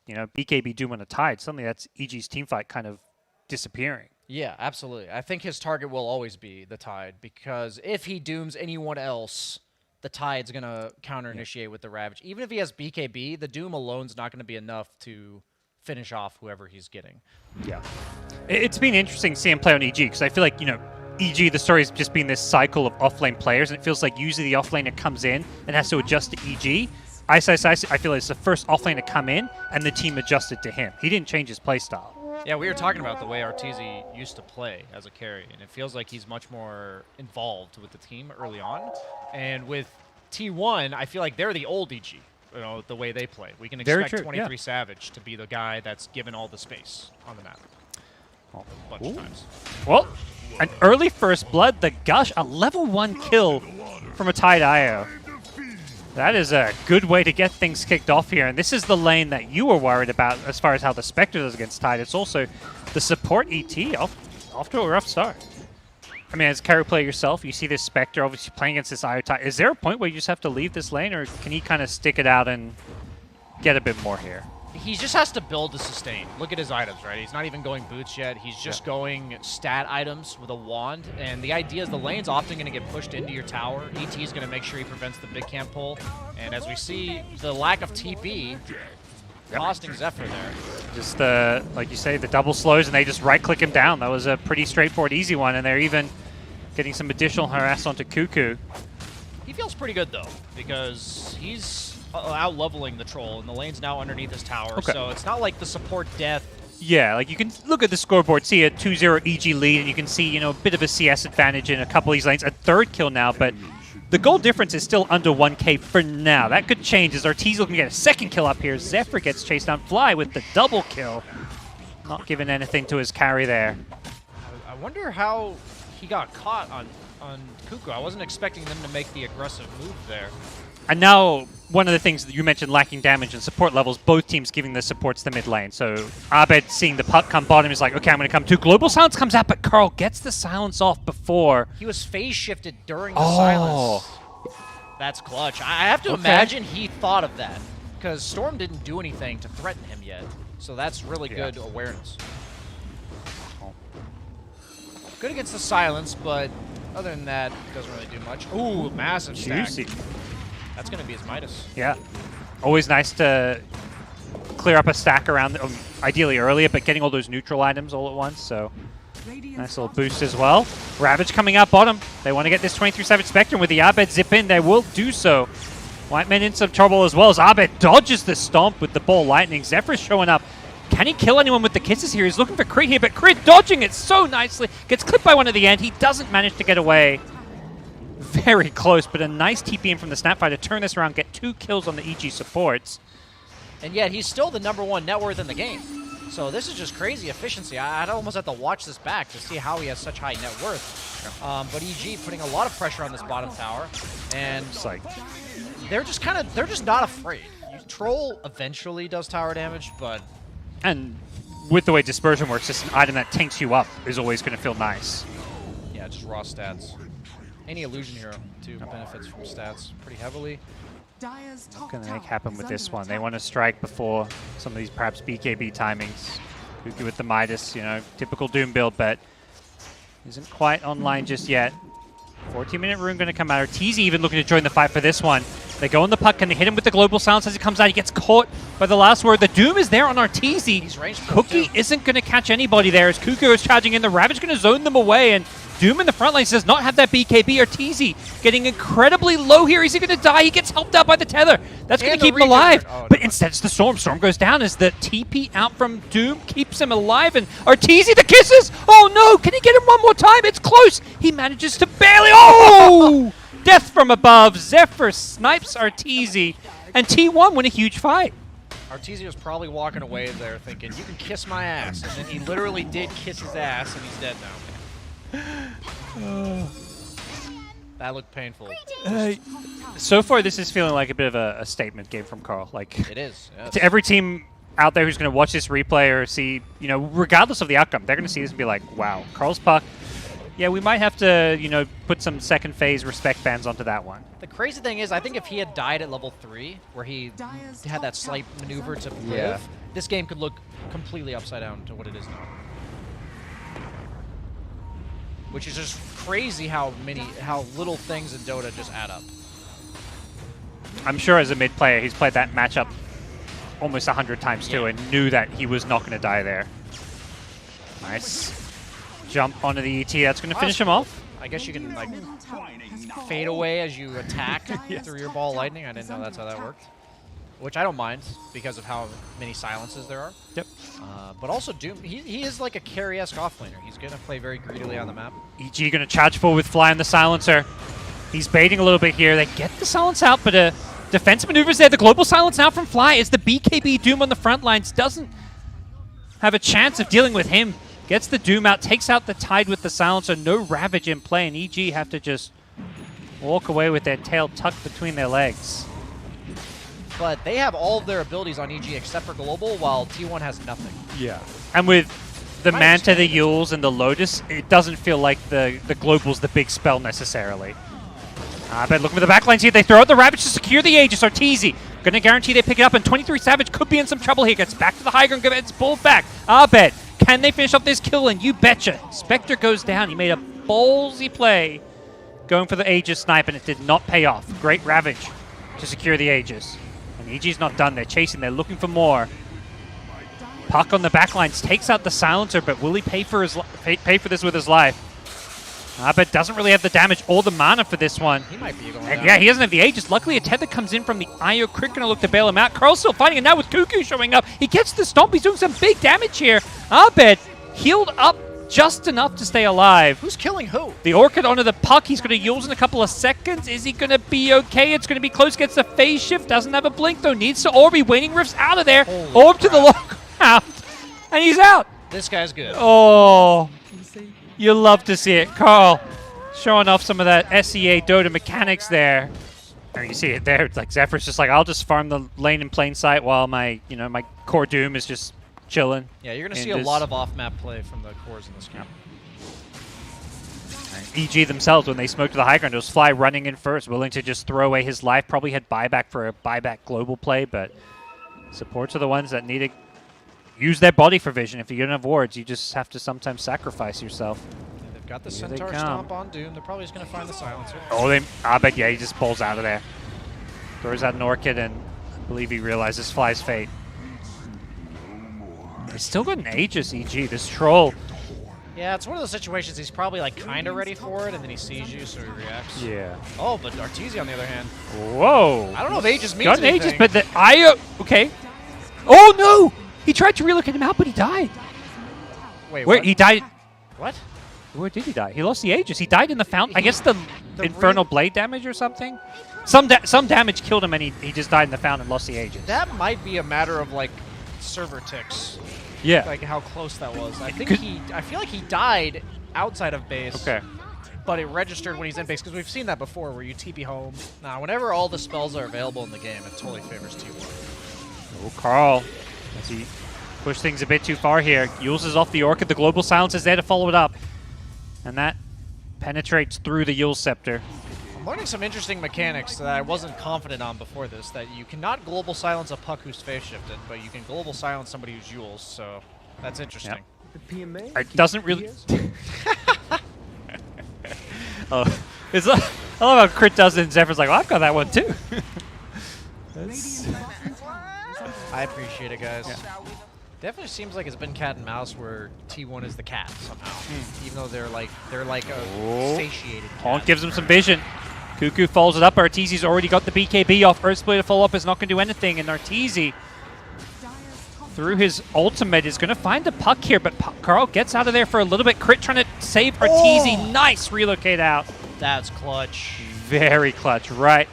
you know, BKB Doom on a Tide, suddenly that's EG's team fight kind of disappearing. Yeah, absolutely. I think his target will always be the Tide, because if he dooms anyone else, the Tide's going to counter-initiate with the Ravage. Even if he has BKB, the Doom alone's not going to be enough to finish off whoever he's getting. Yeah. It's been interesting to see him play on EG, because I feel like, you know, EG, the story has just been this cycle of offlane players, and it feels like usually the offlaner comes in and has to adjust to EG. Ice, I feel like it's the first offlane to come in, and the team adjusted to him. He didn't change his playstyle. Yeah, we were talking about the way Arteezy used to play as a carry, and it feels like he's much more involved with the team early on. And with T1, I feel like they're the old EG, you know, the way they play. We can expect 23 Savage to be the guy that's given all the space on the map a bunch of times. Well, an early first blood, the Gush, a level 1 kill from a Tide IO. That is a good way to get things kicked off here, and this is the lane that you were worried about as far as how the Spectre does against Tide. It's also the support ET off to a rough start. I mean, as a carry player yourself, you see this Spectre obviously playing against this IO Tide. Is there a point where you just have to leave this lane, or can he kind of stick it out and get a bit more here? He just has to build the sustain. Look at his items, right? He's not even going boots yet. He's just going stat items with a wand. And the idea is the lane's often going to get pushed into your tower. ET is going to make sure he prevents the big camp pull. And as we see, the lack of TP costing Zephyr there. Just, like you say, the double slows, and they just right-click him down. That was a pretty straightforward, easy one. And they're even getting some additional harass onto Cuckoo. He feels pretty good, though, because he's out-leveling the troll, and the lane's now underneath his tower, so it's not like the support death. Yeah, like you can look at the scoreboard, see a 2-0 EG lead, and you can see, you know, a bit of a CS advantage in a couple of these lanes. A third kill now, but the goal difference is still under 1K for now. That could change as Arteezy looking to get a second kill up here. Zephyr gets chased down. Fly with the double kill. Not giving anything to his carry there. I wonder how he got caught on Cuckoo. I wasn't expecting them to make the aggressive move there. And now, one of the things that you mentioned, lacking damage and support levels, both teams giving the supports the mid lane. So Abed seeing the puck come bottom is like, okay, I'm going to come too. Global Silence comes out, but Carl gets the silence off before. He was phase shifted during the silence. That's clutch. I have to imagine he thought of that, because Storm didn't do anything to threaten him yet. So that's really good awareness. Good against the silence, but other than that, doesn't really do much. Ooh, massive stack. Juicy. That's going to be his Midas. Yeah. Always nice to clear up a stack around, ideally earlier, but getting all those neutral items all at once, so nice little boost as well. Ravage coming out bottom. They want to get this 23 Savage Spectrum with the Abed zip in. They will do so. White Men in some trouble as well as Abed dodges the stomp with the ball lightning. Zephyr's showing up. Can he kill anyone with the kisses here? He's looking for Crit here, but Crit dodging it so nicely. Gets clipped by one at the end. He doesn't manage to get away. Very close, but a nice TP in from the Snapfire to turn this around, get 2 kills on the EG supports. And yet he's still the #1 net worth in the game. So this is just crazy efficiency. I'd almost have to watch this back to see how he has such high net worth. But EG putting a lot of pressure on this bottom tower, and they're just not afraid. Troll eventually does tower damage, but and with the way dispersion works, just an item that tanks you up is always going to feel nice. Yeah, just raw stats. Any illusion hero too benefits from stats pretty heavily. What's going to happen with this one? They want to strike before some of these perhaps BKB timings. Cuckoo with the Midas, you know, typical Doom build, but isn't quite online just yet. 14-minute rune going to come out. Arteezy even looking to join the fight for this one. They go on the puck. Can they hit him with the global silence as he comes out? He gets caught by the last word. The Doom is there on Arteezy. He's ranged. Cookie isn't going to catch anybody there as Cuckoo is charging in. The Ravage going to zone them away, and Doom in the front line does not have that BKB. Arteezy getting incredibly low here. Is he going to die? He gets helped out by the tether. That's going to keep him alive. But instead it's the Storm. Storm goes down as the TP out from Doom keeps him alive. And Arteezy, the kisses! Oh no! Can he get him one more time? It's close! He manages to barely... Oh! Death from above. Zephyr snipes Arteezy. And T1 win a huge fight. Arteezy was probably walking away there thinking, you can kiss my ass. And then he literally did kiss his ass, and he's dead now. That looked painful. So far, this is feeling like a bit of a statement game from Carl. Like it is. Yes. To every team out there who's going to watch this replay or see, you know, regardless of the outcome, they're going to see this and be like, wow, Carl's puck. Yeah, we might have to, you know, put some second phase respect bands onto that one. The crazy thing is, I think if he had died at level 3, where he had that slight maneuver to live, this game could look completely upside down to what it is now. Which is just crazy how little things in Dota just add up. I'm sure as a mid player, he's played that matchup almost 100 times too, and knew that he was not going to die there. Nice jump onto the ET. That's going to finish him off. I guess you can like fade away as you attack through your ball lightning. I didn't know that's how that worked. Which I don't mind because of how many silences there are. Yep. But also Doom, he is like a carry-esque offlaner. He's going to play very greedily on the map. EG going to charge forward with Fly on the silencer. He's baiting a little bit here. They get the silence out, but defense maneuvers there. The global silence now from Fly is the BKB Doom on the front lines. Doesn't have a chance of dealing with him. Gets the Doom out, takes out the Tide with the silencer. No Ravage in play, and EG have to just walk away with their tail tucked between their legs. But they have all of their abilities on EG except for Global, while T1 has nothing. Yeah. And with the Manta, the Yules, and the Lotus, it doesn't feel like the Global's the big spell necessarily. But looking for the backlines here. They throw out the Ravage to secure the Aegis. Arteezy going to guarantee they pick it up, and 23 Savage could be in some trouble here. Gets back to the high ground, gets pulled back. Abed, can they finish off this kill? And you betcha. Spectre goes down. He made a ballsy play going for the Aegis snipe, and it did not pay off. Great Ravage to secure the Aegis. And EG's not done. They're chasing. They're looking for more. Puck on the backlines takes out the silencer, but will he pay for this with his life? But doesn't really have the damage or the mana for this one. He might be going and down. Yeah, he doesn't have the Aegis. Luckily, a tether comes in from the IO Crit, going to look to bail him out. Carl's still fighting, and now with Cuckoo showing up, he gets the stomp. He's doing some big damage here. Abed healed up just enough to stay alive. Who's killing who? The Orchid onto the puck. He's going to use in a couple of seconds. Is he going to be okay? It's going to be close. Gets the phase shift. Doesn't have a blink, though. Needs to Orb. Waning Rift's out of there. Holy Orb to crap. the lockout. And he's out. This guy's good. Oh, you love to see it. Carl showing off some of that SEA Dota mechanics there. And you see it there. It's like Zephyr's just like, I'll just farm the lane in plain sight while my core Doom is just chilling. Yeah, you're going to see a lot of off-map play from the cores in this game. EG themselves, when they smoked to the high ground, it was Fly running in first, willing to just throw away his life. Probably had buyback for a buyback global play, but supports are the ones that need to use their body for vision. If you don't have wards, you just have to sometimes sacrifice yourself. Yeah, they've got the Here Centaur Stomp on Doom. They're probably just going to find the silencer. Oh, I bet, yeah, he just pulls out of there. Throws out an Orchid, and I believe he realizes Fly's fate. He's still got an Aegis, EG. This troll. Yeah, it's one of those situations he's probably like kind of ready for it, and then he sees you, so he reacts. Yeah. Oh, but Arteezy, on the other hand. Whoa. I don't know if Aegis means got an anything. Aegis, but the IO... Okay. Oh, no! He tried to relocate him out, but he died. Wait, Where what? he died... What? Where did he die? He lost the Aegis. He died in the fountain. I guess the Infernal Blade damage or something? Some damage killed him, and he just died in the fountain and lost the Aegis. That might be a matter of like server ticks. Yeah. Like how close that was. I feel like he died outside of base. Okay. But it registered when he's in base, because we've seen that before where you TP home. Now, whenever all the spells are available in the game, it totally favors T1. Oh, Carl. As he pushed things a bit too far here. Uses off the Orchid. The Global Silence is there to follow it up. And that penetrates through the Yule Scepter. I'm learning some interesting mechanics that I wasn't confident on before this, that you cannot global silence a puck who's phase shifted, but you can global silence somebody who's Yules, so that's interesting. Yep. It doesn't really... Oh, it's I love how Crit does it, and Zephyr's like, well, I've got that one too. I appreciate it, guys. Yeah. Definitely seems like it's been cat and mouse where T1 is the cat somehow, even though they're like a satiated cat. Honk gives him some vision. Cuckoo follows it up. Arteezy's already got the BKB off. Earthsplay to follow up is not going to do anything, and Arteezy, through his ultimate, is going to find a puck here, but Carl gets out of there for a little bit. Crit trying to save Arteezy. Oh. Nice relocate out. That's clutch. Very clutch, right?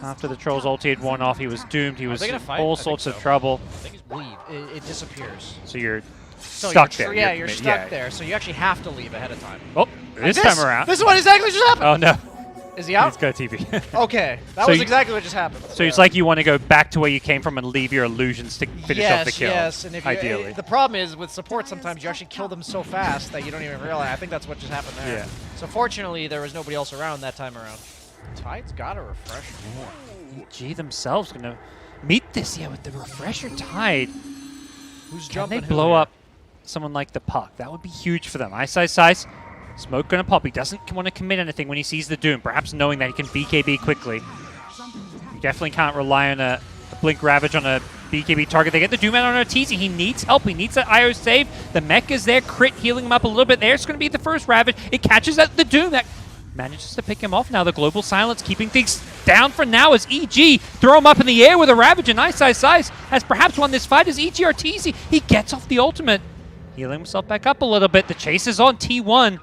After the Troll's ulti had worn off, he was doomed. He was in all sorts of trouble. I think he's leave. It disappears. So you're stuck there. Yeah, you're stuck there. So you actually have to leave ahead of time. Oh, this time around. This is what exactly just happened. Oh, no. Is he out? He's got TP. Okay, that was exactly what just happened. So it's like you want to go back to where you came from and leave your illusions to finish off the kill. Yes, and if you, ideally. The problem is with support, sometimes you actually kill them so fast that you don't even realize. I think that's what just happened there. Yeah. So fortunately, there was nobody else around that time around. Tide's got a refresher. EG themselves going to meet this, with the refresher Tide. Who's Can jumping? they blow up someone like the Puck? That would be huge for them. Ice. Smoke gonna pop. He doesn't want to commit anything when he sees the Doom, perhaps knowing that he can BKB quickly. You definitely can't rely on a Blink Ravage on a BKB target. They get the Doom out on Arteezy. He needs help. He needs that IO save. The mech is there. Crit healing him up a little bit. There's going to be the first Ravage. It catches at the Doom. That manages to pick him off now. The Global Silence keeping things down for now as EG throw him up in the air with a Ravage. And Ice has perhaps won this fight as EG Arteezy. He gets off the ultimate. Healing himself back up a little bit. The chase is on. T1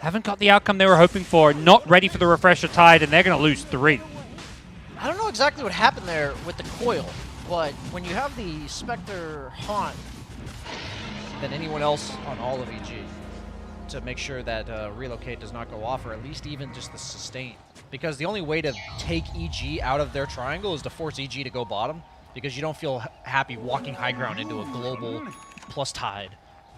haven't got the outcome they were hoping for. Not ready for the Refresher Tide, and they're going to lose 3. I don't know exactly what happened there with the coil, but when you have the Spectre haunt than anyone else on all of EG to make sure that relocate does not go off, or at least even just the sustain. Because the only way to take EG out of their triangle is to force EG to go bottom, because you don't feel happy walking high ground into a global plus Tide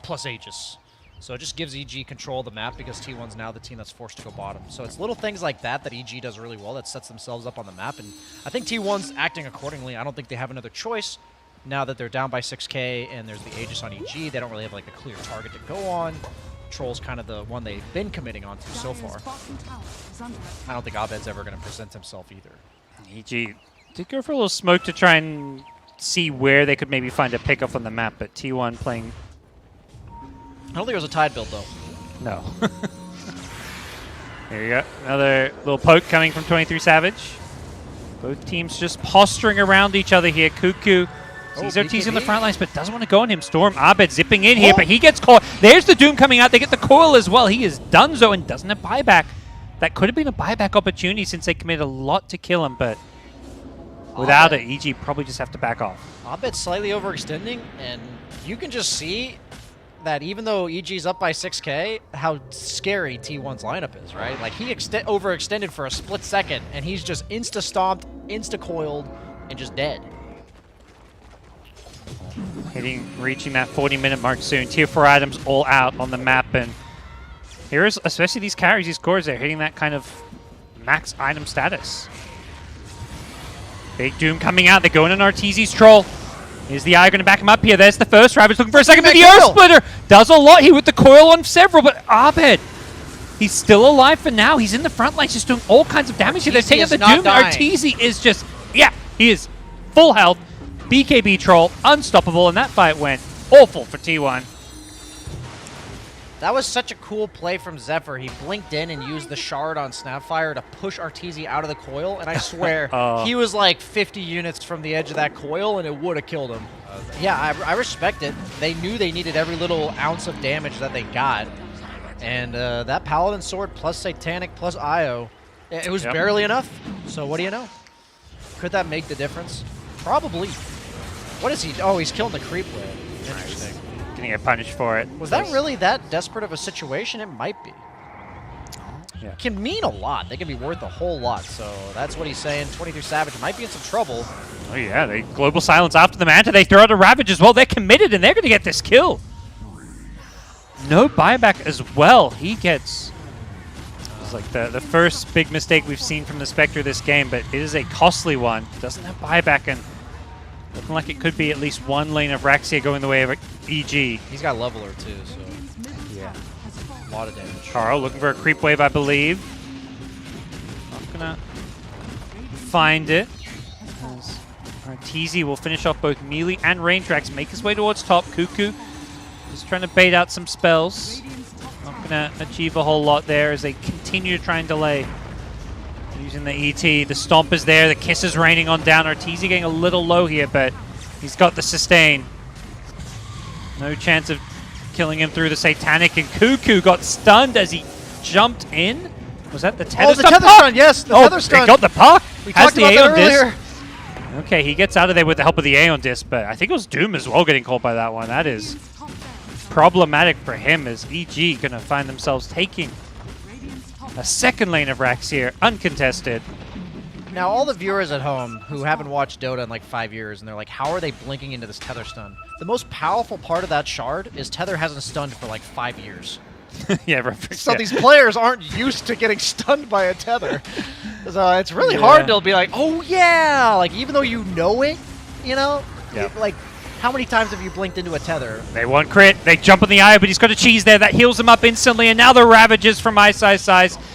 plus Aegis. So it just gives EG control of the map because T1's now the team that's forced to go bottom. So it's little things like that that EG does really well that sets themselves up on the map. And I think T1's acting accordingly. I don't think they have another choice now that they're down by 6K and there's the Aegis on EG. They don't really have like a clear target to go on. Troll's kind of the one they've been committing on to so far. I don't think Abed's ever going to present himself either. EG did go for a little smoke to try and see where they could maybe find a pickup on the map, but T1 playing... I don't think it was a Tide build, though. No. There you go. Another little poke coming from 23 Savage. Both teams just posturing around each other here. Cuckoo sees Ortiz in the front lines, but doesn't want to go on him. Storm Abed zipping in here, but he gets caught. There's the Doom coming out. They get the coil as well. He is donezo and doesn't have buyback. That could have been a buyback opportunity since they committed a lot to kill him, but without it, EG probably just have to back off. Abed's slightly overextending, and you can just see that even though EG's up by 6K, how scary T1's lineup is, right? Like, he overextended for a split second, and he's just insta-stomped, insta-coiled, and just dead. Reaching that 40-minute mark soon. Tier 4 items all out on the map, and here's, especially these carries, these cores, they're hitting that kind of max item status. Big Doom coming out. They're going in Arteezy's Troll. Is the Eye going to back him up here? There's the first Ravage looking for a second, but the Earth Splitter does a lot here with the coil on several, but Abed, he's still alive for now. He's in the front lines just doing all kinds of damage here. They're taking the Doom. Arteezy is just, yeah, he is full health. BKB Troll, unstoppable, and that fight went awful for T1. That was such a cool play from Zephyr. He blinked in and used the shard on Snapfire to push Arteezy out of the coil, and I swear, he was like 50 units from the edge of that coil, and it would have killed him. Yeah, I respect it. They knew they needed every little ounce of damage that they got, and that Paladin Sword plus Satanic plus IO, it was barely enough, so what do you know? Could that make the difference? Probably. What is he? Oh, he's killing the creep wave. Interesting. Gonna get punished for it. Was that really that desperate of a situation? It might be. Yeah. It can mean a lot. They can be worth a whole lot. So that's what he's saying. 23 Savage might be in some trouble. Oh yeah, they global silence after the Manta. They throw out a Ravage as well. They're committed and they're gonna get this kill. No buyback as well. He gets... It's like the first big mistake we've seen from the Spectre this game, but it is a costly one. Doesn't have buyback, and looking like it could be at least one lane of Raxia going the way of EG. He's got Leveler too, so yeah, a lot of damage. Carl looking for a creep wave, I believe. Not gonna find it. Arteezy will finish off both melee and range racks, make his way towards top. Cuckoo just trying to bait out some spells. Not gonna achieve a whole lot there as they continue to try and delay. Using the ET, the Stomp is there, the Kiss is raining on down. Arteezy getting a little low here, but he's got the sustain. No chance of killing him through the Satanic, and Cuckoo got stunned as he jumped in. Was that the tether stun? Oh, the tether stun, yes, the tether stun. He got the puck. We talked about that earlier. Okay, he gets out of there with the help of the Aeon Disc, but I think it was Doom as well getting caught by that one. That is problematic for him, as EG gonna find themselves taking a second lane of Rax here, uncontested. Now, all the viewers at home who haven't watched Dota in like 5 years, and they're like, how are they blinking into this tether stun? The most powerful part of that shard is tether hasn't stunned for like 5 years. Yeah, so these players aren't used to getting stunned by a tether. So it's really hard to be like, oh yeah, like even though you know it, you know, like How many times have you blinked into a tether? They want crit. They jump on the eye, but he's got a cheese there. That heals him up instantly, and now the Ravages from Ice.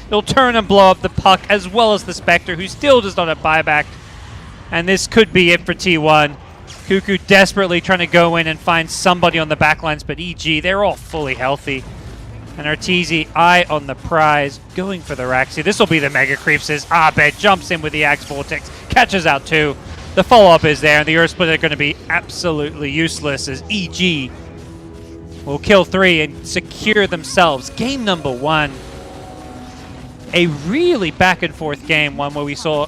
He'll turn and blow up the Puck, as well as the Spectre, who still does not have buyback. And this could be it for T1. Cuckoo desperately trying to go in and find somebody on the backlines, but EG, they're all fully healthy. And Arteezy, eye on the prize, going for the Raxi. This will be the Mega Creeps as Abed jumps in with the Axe Vortex, catches out 2. The follow-up is there, and the Earth Split are going to be absolutely useless as EG will kill 3 and secure themselves game number 1. A really back-and-forth game, one where we saw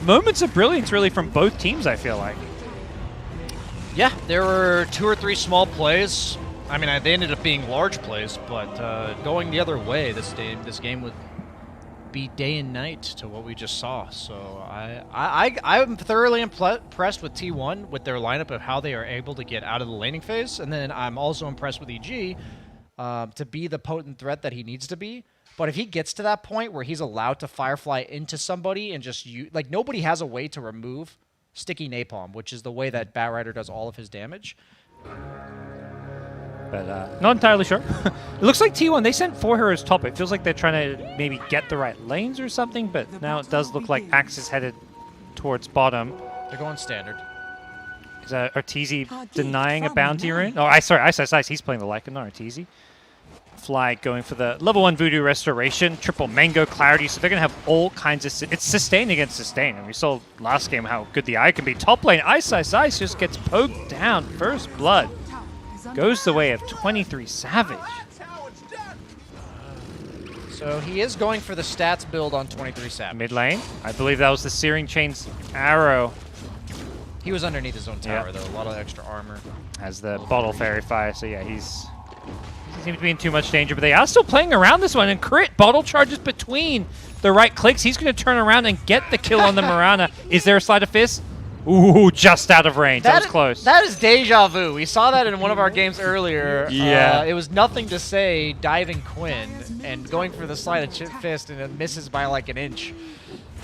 moments of brilliance really from both teams, I feel like. Yeah, there were 2 or 3 small plays. I mean, they ended up being large plays, but going the other way, this game would be day and night to what we just saw. So I'm thoroughly impressed with T1 with their lineup of how they are able to get out of the laning phase, and then I'm also impressed with EG to be the potent threat that he needs to be. But if he gets to that point where he's allowed to Firefly into somebody and just like nobody has a way to remove sticky napalm, which is the way that Batrider does all of his damage. But not entirely sure. It looks like T1, they sent 4 heroes top. It feels like they're trying to maybe get the right lanes or something, but now it does look like Axe is headed towards bottom. They're going standard. Is Arteezy denying a bounty rune? Oh, sorry, Ice. He's playing the Lycan, not Arteezy. Fly going for the level 1 Voodoo Restoration, triple Mango Clarity, so they're going to have all kinds of... It's sustain against sustain, and we saw last game how good the Eye can be. Top lane, Ice just gets poked down. First blood goes the way of 23 Savage. So he is going for the stats build on 23 Savage. Mid lane, I believe that was the Searing Chain's arrow. He was underneath his own tower, though. A lot of extra armor. Has the Bottle Fairy Fire, so yeah, he seems to be in too much danger, but they are still playing around this one, and crit bottle charges between the right clicks. He's going to turn around and get the kill on the Mirana. Is there a Sleight of Fist? Ooh, just out of range. That was close. That is deja vu. We saw that in one of our games earlier. Yeah. It was nothing to say diving Quinn and going for the Sleight of Fist, and it misses by like an inch.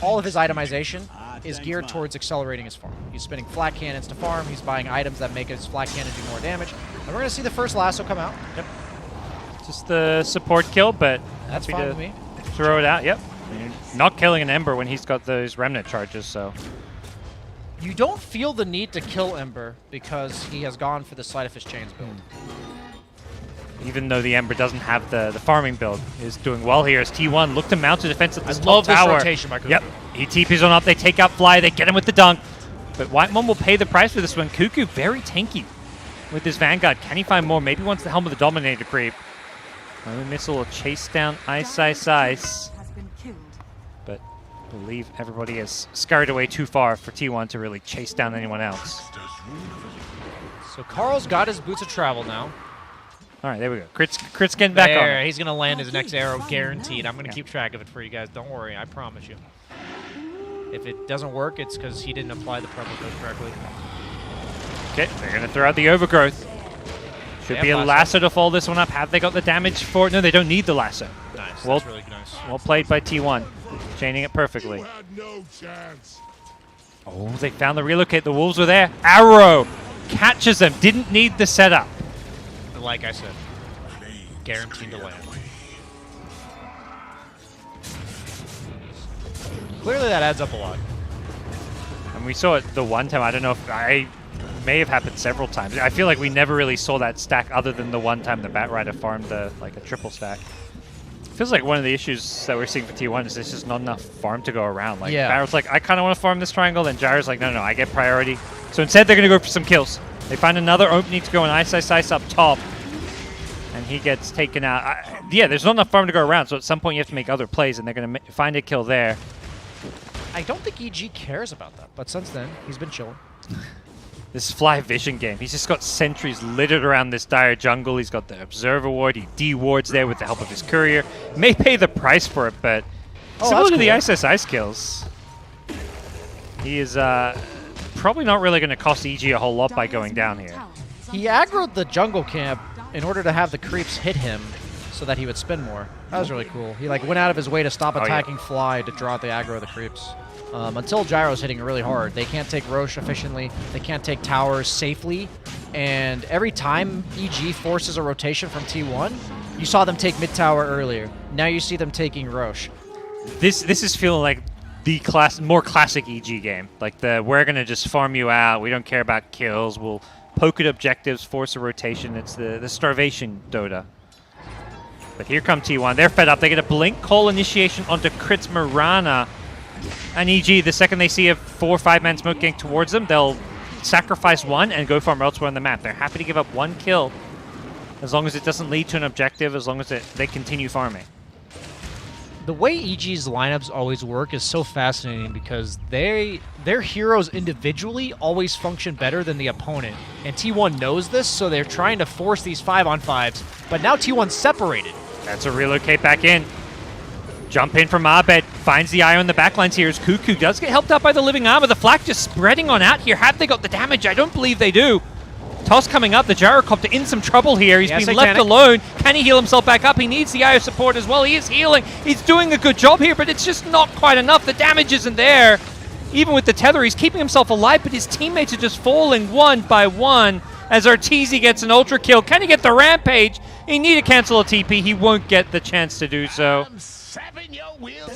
All of his itemization is geared towards accelerating his farm. He's spinning flat cannons to farm. He's buying items that make his flat cannon do more damage. And we're going to see the first lasso come out. Yep. Just the support kill, but that's happy fine to with me. Throw it out. Yep. I mean, not killing an Ember when he's got those Remnant charges, so... You don't feel the need to kill Ember because he has gone for the Sleight of Fist Chains build. Even though the Ember doesn't have the farming build, is doing well here as T1 look to mount a defense at this top tower. I love this rotation by Cuckoo. Yep, he TPs on up, they take out Fly, they get him with the dunk. But Whitemon will pay the price for this one. Cuckoo very tanky with his Vanguard. Can he find more? Maybe wants the Helm of the Dominator creep. Another missile will chase down Ice. But I believe everybody has scurried away too far for T1 to really chase down anyone else. So Carl's got his boots of travel now. All right, there we go. Crit's getting back on. He's going to land his next arrow guaranteed. I'm going to keep track of it for you guys. Don't worry. I promise you. If it doesn't work, it's because he didn't apply the promo code correctly. Okay, they're going to throw out the Overgrowth. Should be a lasso to follow this one up. Have they got the damage for it? No, they don't need the lasso. Nice. Well, that's really nice. Well played by T1. Chaining it perfectly. Oh, they found the relocate. The Wolves were there. Arrow catches them. Didn't need the setup. Like I said, guaranteed to land. Clearly that adds up a lot. And we saw it the one time. I don't know if I may have happened several times. I feel like we never really saw that stack other than the one time the Batrider farmed like a triple stack. Feels like one of the issues that we're seeing for T1 is there's just not enough farm to go around. Like Barrett's like, I kind of want to farm this triangle, then Gyro's like, no, I get priority. So instead they're going to go for some kills. They find another opening to go and Ice up top. And he gets taken out. Yeah, there's not enough farm to go around, so at some point you have to make other plays, and they're going to find a kill there. I don't think EG cares about that, but since then, he's been chilling. This Fly Vision game. He's just got sentries littered around this dire jungle. He's got the Observer Ward. He de-wards there with the help of his Courier. May pay the price for it, but similar to the Ice kills, he is probably not really going to cost EG a whole lot by going down here. He aggroed the jungle camp in order to have the creeps hit him so that he would spin more. That was really cool. He like went out of his way to stop attacking Fly to draw out the aggro of the creeps. until Gyro's hitting really hard. They can't take Roche efficiently. They can't take towers safely. And every time EG forces a rotation from T1, you saw them take mid tower earlier. Now you see them taking Roche. This is feeling like the more classic EG game. Like we're gonna just farm you out. We don't care about kills. We'll poke at objectives, force a rotation. It's the starvation Dota. But here come T1. They're fed up. They get a blink call initiation onto Crits Mirana. And EG, the second they see a 4 or 5-man smoke getting towards them, they'll sacrifice one and go farm elsewhere on the map. They're happy to give up one kill as long as it doesn't lead to an objective, as long as they continue farming. The way EG's lineups always work is so fascinating because their heroes individually always function better than the opponent. And T1 knows this, so they're trying to force these 5-on-5s. But now T1's separated. That's a relocate back in. Jump in from Abed, finds the eye on the backlines here as Cuckoo does get helped out by the Living Armor. The flak just spreading on out here. Have they got the damage? I don't believe they do. Toss coming up, the Gyrocopter in some trouble here. He's been left alone. Can he heal himself back up? He needs the IO support as well. He is healing. He's doing a good job here, but it's just not quite enough. The damage isn't there. Even with the tether, he's keeping himself alive, but his teammates are just falling one by one as Arteezy gets an ultra kill. Can he get the rampage? He need to cancel a TP. He won't get the chance to do so.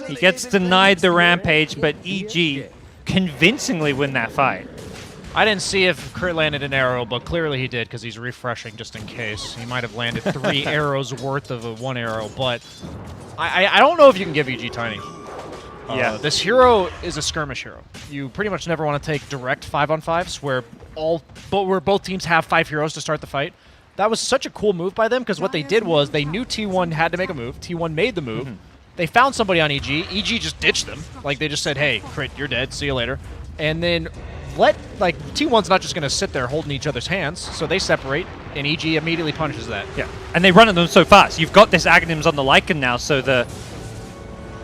He gets denied the rampage, but EG convincingly win that fight. I didn't see if Crit landed an arrow, but clearly he did because he's refreshing just in case. He might have landed 3 arrows worth of a 1 arrow, but I don't know if you can give EG Tiny. Yeah. This hero is a skirmish hero. You pretty much never want to take direct 5-on-5s where both teams have 5 heroes to start the fight. That was such a cool move by them because what they did was they knew T1 had to make a move. T1 made the move. They found somebody on EG. EG just ditched them. Like, they just said, hey, Crit, you're dead. See you later. And then T1's not just going to sit there holding each other's hands, so they separate, and EG immediately punishes that. Yeah, and they run at them so fast. You've got this Aghanims on the Lycan now, so the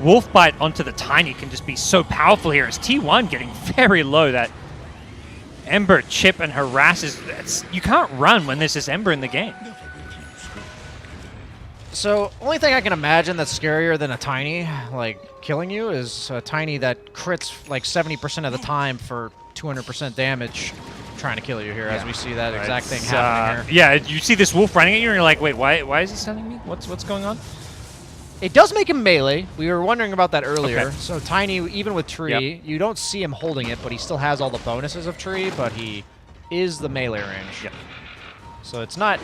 Wolf Bite onto the Tiny can just be so powerful here. As T1 getting very low, that Ember chip and harasses. You can't run when there's this Ember in the game. So, only thing I can imagine that's scarier than a Tiny, like, killing you is a Tiny that crits, like, 70% of the time for 200% damage trying to kill you here, as we see that exact thing happening here. Yeah, you see this Wolf running at you, and you're like, wait, why is he stunning me? What's going on? It does make him melee. We were wondering about that earlier. Okay. So, Tiny, even with Tree, you don't see him holding it, but he still has all the bonuses of Tree, but he is the melee range. Yep. So it's not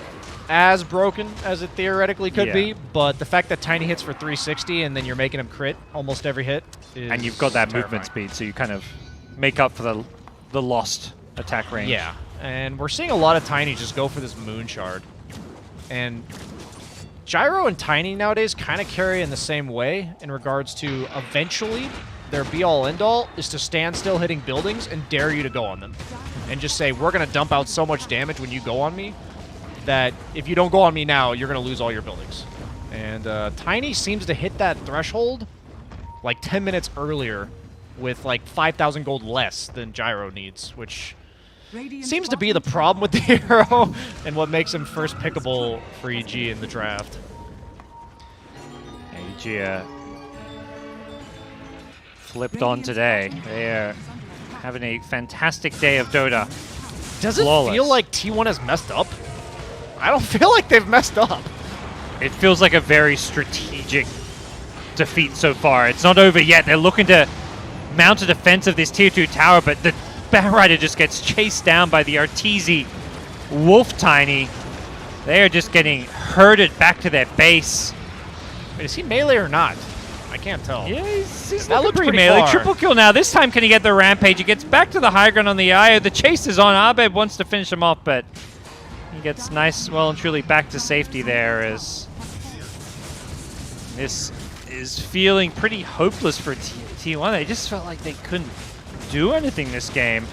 as broken as it theoretically could be, but the fact that Tiny hits for 360 and then you're making him crit almost every hit is And you've got that terrifying. movement speed, so you kind of make up for the lost attack range. Yeah, and we're seeing a lot of Tiny just go for this Moon Shard. And Gyro and Tiny nowadays kind of carry in the same way in regards to eventually their be-all, end-all is to stand still hitting buildings and dare you to go on them. And just say, we're going to dump out so much damage when you go on me that if you don't go on me now, you're going to lose all your buildings. And Tiny seems to hit that threshold like 10 minutes earlier with like 5,000 gold less than Gyro needs, which seems to be the problem with the hero and what makes him first pickable for EG in the draft. EG flipped on today. They are having a fantastic day of Dota. Does it Flawless. feel like T1 has messed up? I don't feel like they've messed up. It feels like a very strategic defeat so far. It's not over yet. They're looking to mount a defense of this tier 2 tower, but the Batrider just gets chased down by the Arteezy Wolf Tiny. They are just getting herded back to their base. Wait, is he melee or not? I can't tell. Yeah, he's That looks pretty pretty melee. far. Triple kill now. This time, can he get the rampage? He gets back to the high ground on the IO. The chase is on. Abed wants to finish him off, but he gets nice, well and truly back to safety there as this is feeling pretty hopeless for T1. They just felt like they couldn't do anything this game.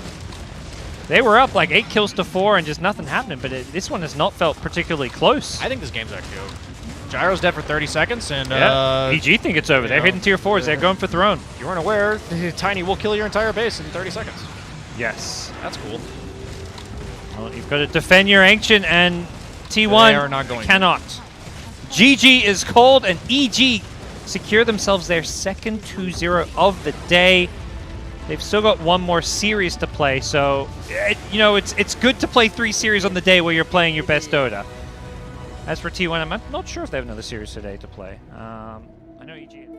They were up like 8 kills to 4 and just nothing happening, but this one has not felt particularly close. I think this game's actually over. Gyro's dead for 30 seconds, and EG think it's over. They're hitting tier 4s. They're going for throne. If you weren't aware, Tiny will kill your entire base in 30 seconds. Yes. That's cool. Well, you've got to defend your Ancient, and T1 They are not going to. cannot. GG is called, and EG secure themselves their second 2-0 of the day. They've still got one more series to play, so you know it's good to play 3 series on the day where you're playing your best Dota. As for T1, I'm not sure if they have another series today to play. I know EG.